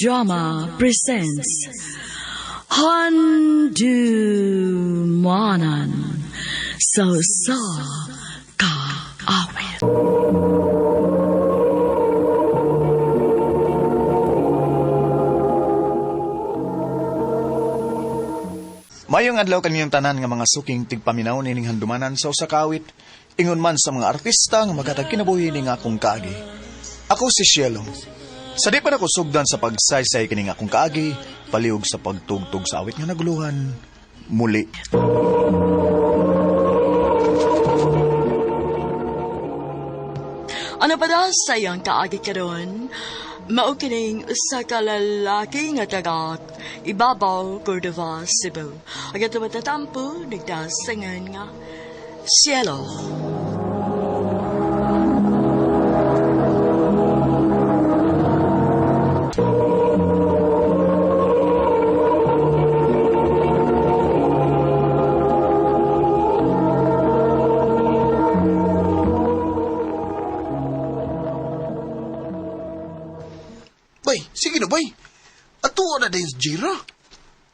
Drama presents Handumanan So Ka Awit. Mayong adlaw kaniyong tanan nga mga suking tigpaminaw nining handumanan sa usa ka awit, ingon man sa mga artista nga magatag kinabuhi ning akong kaagi. Ako si Cielo. Sa di pa nako sugdan sa pagsaysay kining akong kaagi, paliog sa pagtugtog sa awit nga naguluhan muli. Ano ba daw sayang kaagi karon? Mao kining usa ka lalaki nga taga Ibabaw, Cordova, Cebu. Ang ato matatampo nagdasangan nga Cielo. Bay, sige na bay. Ato na din sa Jira.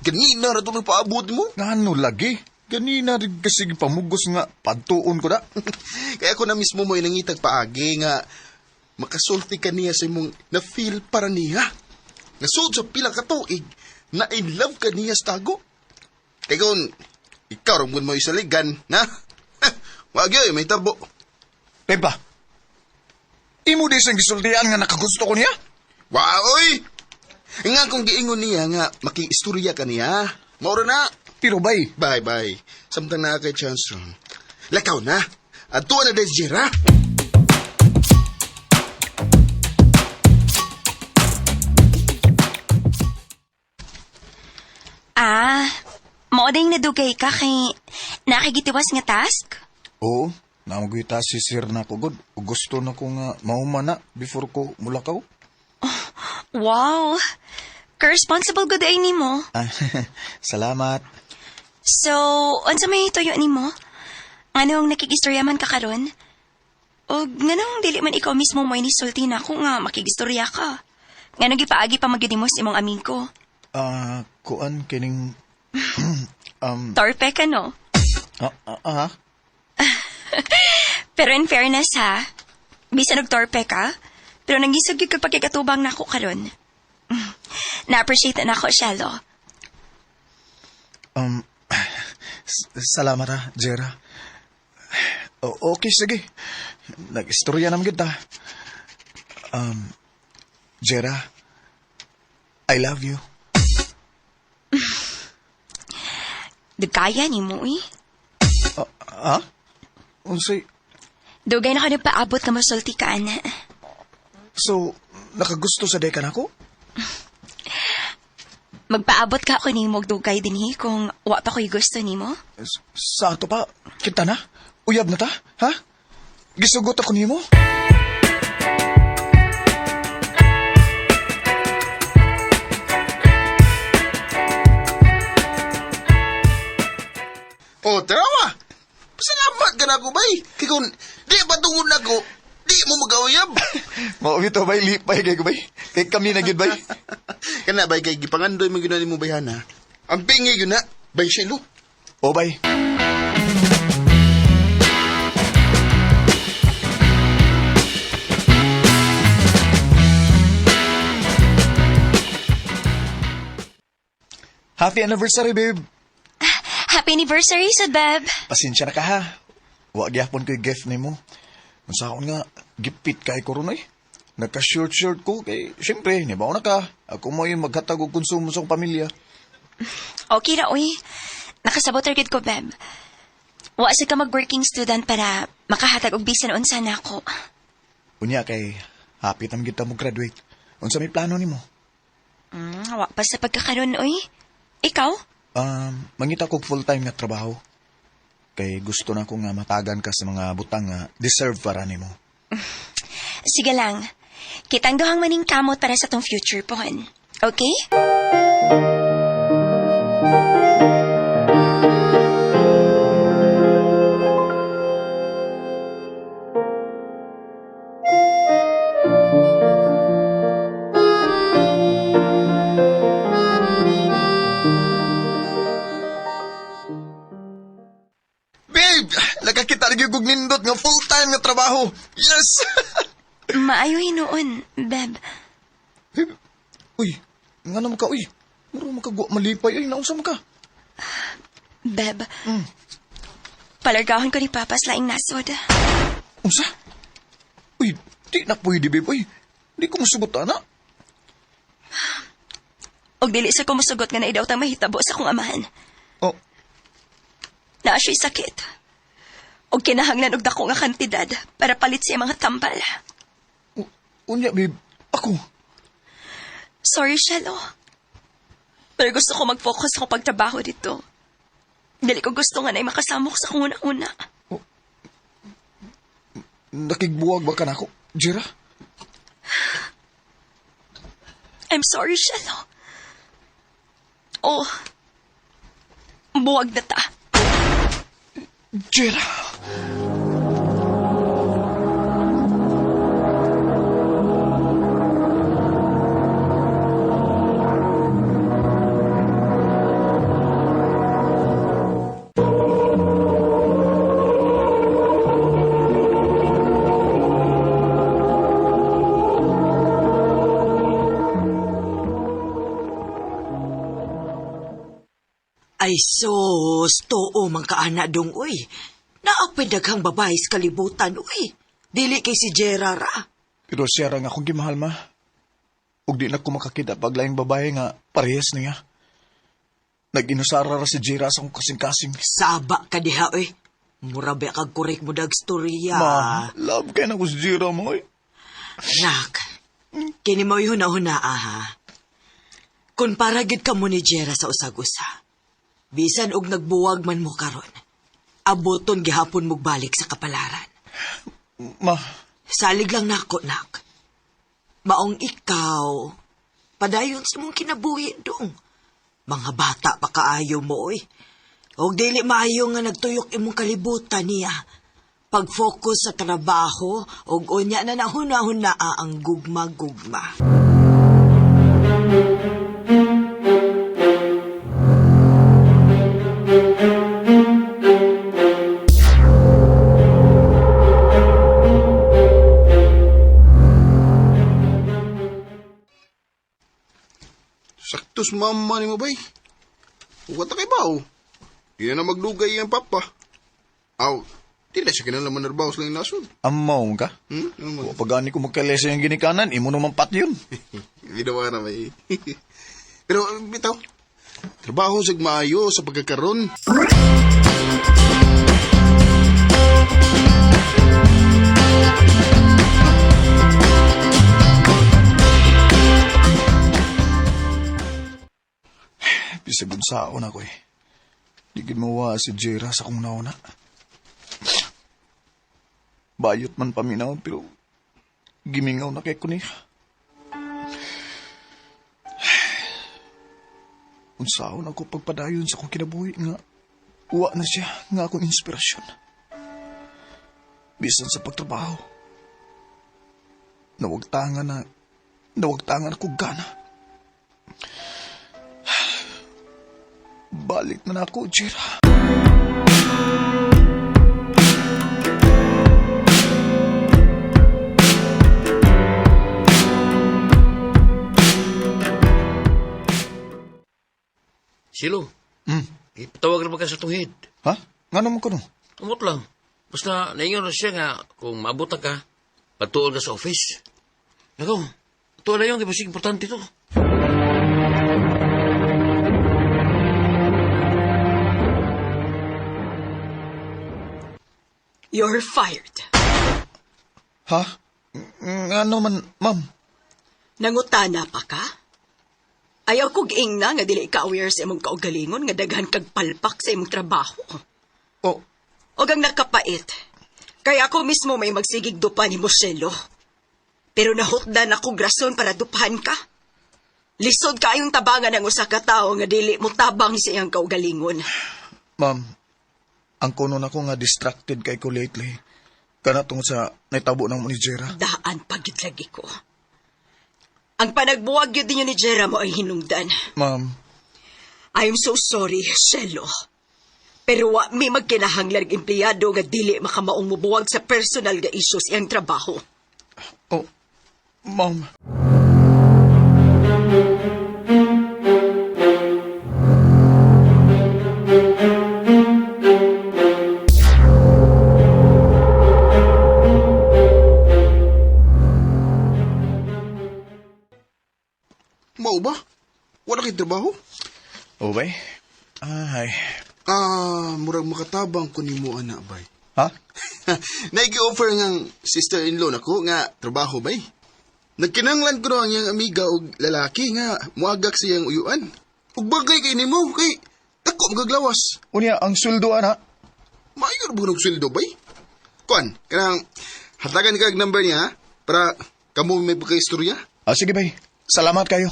Ganina na ito paabot mo. Ngano lagi? Ganina rin kasi pamugos nga padtuon ko da. Kaya ako na mismo mo inangitag paagi nga makasulti ka niya sa imong na-feel para niya. Nasud sa pila ka tuig na in love ka niya sa tago. Kaya kung ikaw ramon mo isaligan, na? Wag yun, may tabo. Pepa, imo di sang gisultian nga nakagusto ko niya? Waoy! Nga kung giingon niya nga maki-istorya ka niya. Maura na. Pero bay, Bye-bye. Samtang na kay Chance ron. Lakaw na. Ato na des Jira. Mauding nadugay ka kay nakagitiwas nga task? oo, namagwita si Sir na ko god. Gusto na ko nga maumana before ko mulakaw. Wow! Ka-responsible good ay nimo. Ah, salamat. So, unsa may tuyo nimo? Anong nakigistorya man ka karon? O nganong dili man ikaw mismo mo inisulti na ako nga makigistorya ka? Nganong gipaagi pa magyudimos imong amin ko? Kuan kining Torpe ka no? Pero in fairness ha, bisan og torpe ka, pero nangisog gyud kag pagkikatubang nako karon. Na-appreciate na ako, Shalo. Salamat ha, Jera. Okay, sige. Nag-istorya naman kita. Jera, I love you. Dugaya ni mo eh. Unsay, Dugay na ka nagpaabot ka masulti ka, ana. so, nakagusto sa dekan ako? Magpaabot ka ako ni mo dugay dinhi kung wa pa ko'y gusto ni mo. Sa ato pa, kita na? Uyab na ta, ha? Gisugot ako nimo? O, tarawa. Pasalamat ka na ako, bay. Kaya kung di patungod na ko, di mo mag-auyab. Maubito bay, lipay kay ko bay. Kay kami na gyud bay. Kana bay kay gipangandoy mo gina mo bayana. Ang pingi yun na, bay Shelo. O bay. Happy anniversary, babe. Happy anniversary, Sud Beb. Pasensya na ka ha. Wa gyapon ko gift nimo. Unsa akon nga gipit kay koron eh. Nagka-short ko kay syempre nibaw na ka. Ako mo yung maghatag og konsumo sa akong pamilya. Okay ra, uy. Nakasabot ra gid ko, Beb. Wa sa ka mag-working student para makahatag og bisan unsa na ako. Unya kay happy tam kita mo graduate. Unsa may plano nimo? Wa pa sa pagkakaroon, uy. Ikaw? Mangita kog full-time nga trabaho. Kay gusto na ko nga matagan ka sa mga butang nga deserve para nimo. Sige lang. Kitang duhang maning kamot para sa tong future pohon. Okay? nga full-time nga trabaho. Yes! Maayo hinuon, Beb. Uy, nga naman ka, uy. Muro makagwa malipay, ay, nausam ka. Beb, palargahon ko ni Papa sa laing nasod. Unsa? Uy, di na pwede, babe, uy. Di ko masugot, ana. Og dili sa ko musugot nga naidaw tang mahitabo sa akong amahan. Oh, Naa siya'y sakit. Og kinahanglan og dako nga kantidad para palit siya mga tambal. unya, babe. Ako. Sorry, Shelo. Pero gusto ko mag-focus ako pagtrabaho dito. Dili ko gusto nga na makasamok sa kung una-una. Nakigbuwag ba ka na ako, Jira? I'm sorry, Shelo. Oh, buwag na ta. Jira! Ay sos, too man kaana dong, uy. Naapay daghang babae sa kalibutan, uy. Dili kay si Gerard, ah. Pero siya ra nga akong gimahal, ma. Ug di na ko makakita paglaing babae nga parehas niya. Nag-inusara ra si Jira sa akong kasing-kasing. Saba ka diha, uy. Murabi kag korek mo dag storya. Ma, love kay na ko si Jira mo, eh. Nak, kini mo huna-huna, ha. Kung paragid ka mo ni Jera sa usag-usa, bisan og nagbuwag man mo karon, abuton gihapon mo balik sa kapalaran. Ma, Salig lang nako, nak. Maong ikaw, padayon sa mong kinabuhi dong. Mga bata pa kaayo mo, oy. Og dili maayo nga nagtuyok imong kalibutan niya. Pag-focus sa trabaho, og unya na nahuna-hunaa ang gugma-gugma. Saktos mama ni mo bay. Huwag ta kay bao. Di na maglugay ang papa. Aw, di na siya kinalaman narbaho sa lang nasod. amaw ka? Ano mo? O pagani ko magkalesa yung ginikanan, imo naman pat yun. Ginawa na bay. Pero bitaw, trabaho sa maayo sa pagkakaroon. Bisagod saon ako, eh. Di ginawa si Jira sa kong nauna. Bayot man paminaw, pero gimingaw na kay ko niya. Unsaon ako pagpadayon sa kong kinabuhi nga uwa na siya nga akong inspirasyon. Bisan sa pagtrabaho. Nawagtangan ako gana. Balik na ako, Jira. Silo, ipatawag naman ka sa tuhid. Ha? Nga naman ko no? Amot lang. Basta naingon na siya nga kung maabutan ka, patuol ka sa office. Nako, ito na yung ibasig importante to. You're fired. Ha? Nga naman, ma'am. Nangutana pa ka? Ayaw kog ingna nga dili ka aware sa imong kaugalingon nga daghan kag palpak sa imong trabaho. Oh, O ang nakapait. Kaya ako mismo may magsigig dupa ni Moselo. Pero nahutdan akong rason para dupahan ka. Lisod kayong tabangan ng usa ka tawo nga dili mo tabang sa iyang kaugalingon. ma'am. Ang kuno na ko nga distracted kay ko lately. Kana tungod sa naitabo ng ni Jira. Daan pagid lagi ko. Ang panagbuwag yun din yun ni Jera mo ay hinungdan. Ma'am, I'm so sorry, Shelo. Pero wa may magkinahanglan ng empleyado nga dili makamaong mubuwag sa personal nga issues iyang trabaho. Oh, ma'am. Mao ba? Wala kay trabaho? Oh, bay? Ay. Murag makatabang ko ni mo, ana, bay. Ha? Naigi-offer ng sister-in-law nako nga trabaho, bay. Nagkinanglan ko na ang iyang amiga o lalaki nga muagak siyang uyuan. Ug bagay kay nimo kay tako magaglawas. Unya, ang suldo, ana. Mayor bunog sweldo, bay. Kuan, kanang hatagan ka ang number niya ha? Para kamo may pagka-istorya. Sige, bay. Salamat kayo.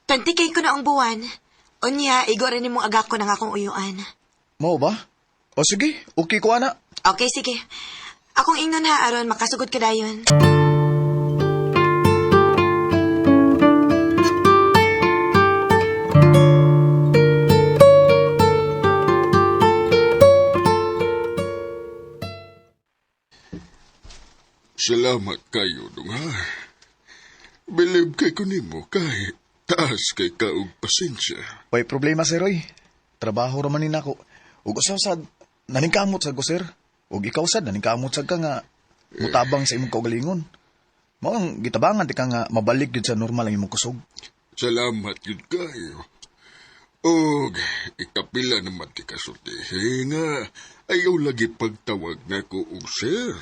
Tantikay ko na ang buwan. Unya, igo rin mong agak ko ng akong uyuan. Mao ba? O sige, okay ko, ana. Okay, sige. Akong ingnon ha, aron makasugod ka dayon. Salamat kayo, dong ha. Believe kay ko nimo kay taas kay kaog pasensya. Way problema, sir, oy. Trabaho raman ni nako. Ug usaw sad, naningkamot sa ko, sir. Ug ikaw sad, naningkamot sad ka nga mutabang sa imong kaugalingon. Mao ang gitabangan ti ka nga mabalik gid sa normal ang imong kusog. Salamat yun kayo. Og ikapila naman ti kasulti nga ayaw lagi pagtawag na ko og sir.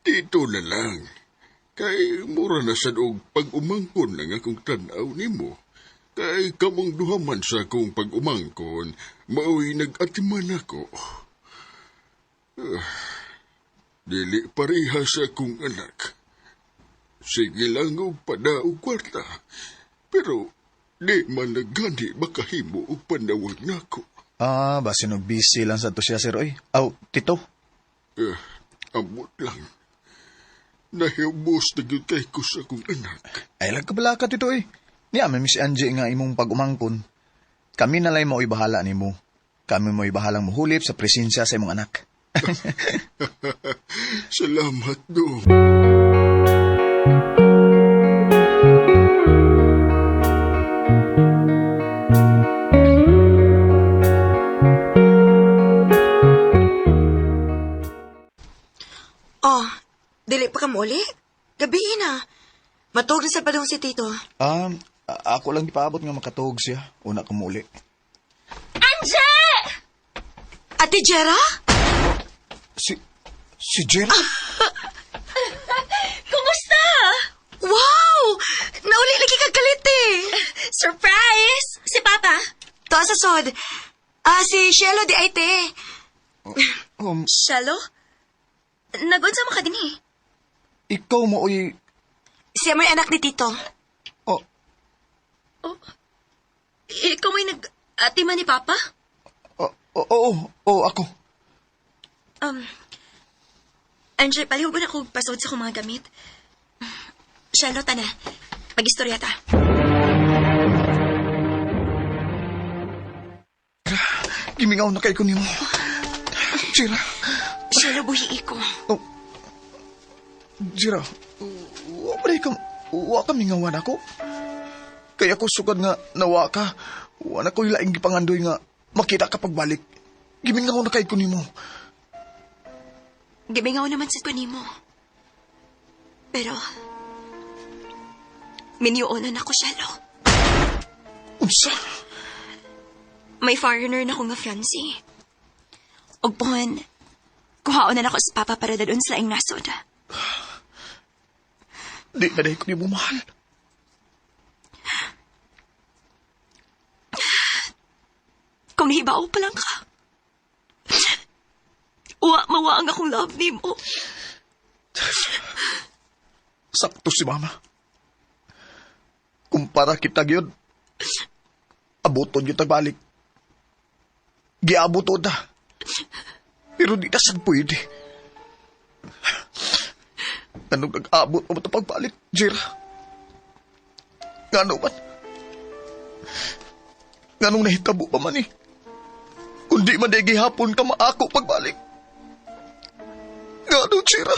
Dito na lang. Kay mura na sad og pag-umangkon lang akong tanaw nimo. Kay kamong duhaman sa akong pag-umangkon, mao'y nag-atiman ako. Dili pareha sa akong anak. Sige lang og pada og kwarta. Pero di man nagani makahimo og panawag nako. Basin og busy lang sa to siya, sir, oy. Aw, tito. Amot lang. Nahiubos na yun kay ko sa akong anak. Ay, lagkabala tito, eh. Niya, may Miss Angie nga imong pag-umangkon. Kami na lang mo'y bahala ni mo. Kami mo'y bahalang muhulip sa presensya sa imong anak. Salamat, do. Oh, dili pa ka muli? Gabi na. Matog na sa padong si Tito. Ako lang ipaabot nga makatuhog siya. Una ka muli. Anje! Ate Jera? Si Jera? Kumusta? Wow! Nauli lagi kagalit eh. Surprise! Si Papa? To sa sod. Si Shelo di Aite. Shalo? Nagunsa mo ka din eh. Ikaw mo, oy. Siya may anak ni Tito. Ikaw may nag-atiman ni Papa? Oo, ako. Andre, palihog na ako pasod sa kong mga gamit. Charlotte, na. Mag-istorya ta. Gimingaw na kay ko nimo. Jera. Shalo, buhi ko. Jera, wa ka mingawan ako. Kaya ko sugad nga nawa ka. Wala ko ilaing gipangandoy nga makita ka pagbalik. Gimingaw na kay ko nimo. Gimingaw naman sa kunimo. Pero, minyoonan ako, Shalo. Unsa? May foreigner na akong nga fiancé. Og pohon, kuhaon na ako sa Papa para dadun sa laing nasod. Di na dahi ko nimo mahal. Kung nahibaw pa lang ka, mawaang akong love ni mo. Sakto si Mama. Kumpara kita gyud. Abuton yung tagbalik. Giabuton na. Pero di na sad pwede. Anong nag-abot o ito pagbalik, Jira? Ngano man? Nganong nahitabo pa man eh? Kundi man di gihapon ka maako pagbalik. Ngano, Jira?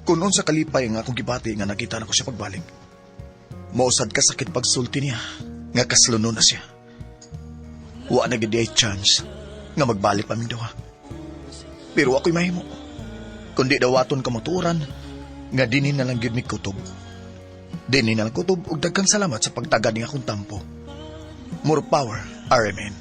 Kunon sa kalipay nga akong gibati nga nakita na ko siya pagbalik. Mausad ka sakit pagsulti niya, nga kasluno na siya. Wa na gid ay chance nga magbalik pa daw. Pero ako'y mahimo. Kundi dawaton ka moturan, nga dinin na lang gyud mi kutob. Dinin na lang kutob ug daghang salamat sa pagtagad ng akong tampo. More power, RMN.